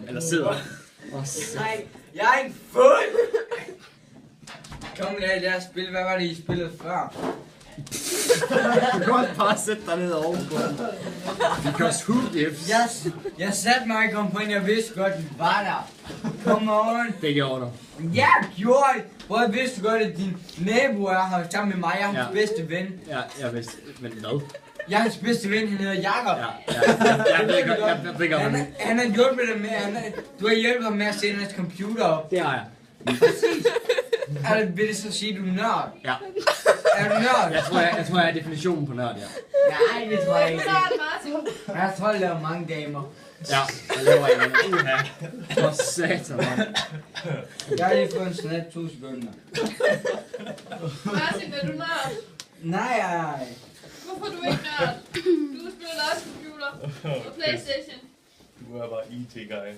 Eller sidder. Nej, jeg er ikke fuld! Kom med alt jeres spil. Hvad var det, I spillede før? Du kan godt bare sætte dig ned ovenpå. Because who gives? Jeg satte mig ikke om på en, jeg vidste godt, den var der. Kom on. Det gjorde du. Jeg gjorde det. Hvor jeg vidste godt, at din nabo er her sammen med mig. Jeg er hans bedste ven. Ja, jeg vidste. Men hvad? Jeg er hans bedste ven, han hedder Jakob. Jeg ved godt, Han har hjulpet dig med, du har hjulpet ham med at sætte hans computer op. det har jeg. Præcis. Vil det så sige, at du er nørd? Ja. Er du nørd? Jeg tror, jeg er definitionen på nørd, ja. Nej, det tror jeg ikke. Martin. Jeg tror, jeg laver mange damer. Ja, jeg laver en anden. Uha. For satan, mand. Jeg har lige fået en snat 2 sekunder. Martin, er du nørd? Nej. Hvorfor er du ikke nørd? Du spiller også computer og Playstation. Du er bare IT-guy.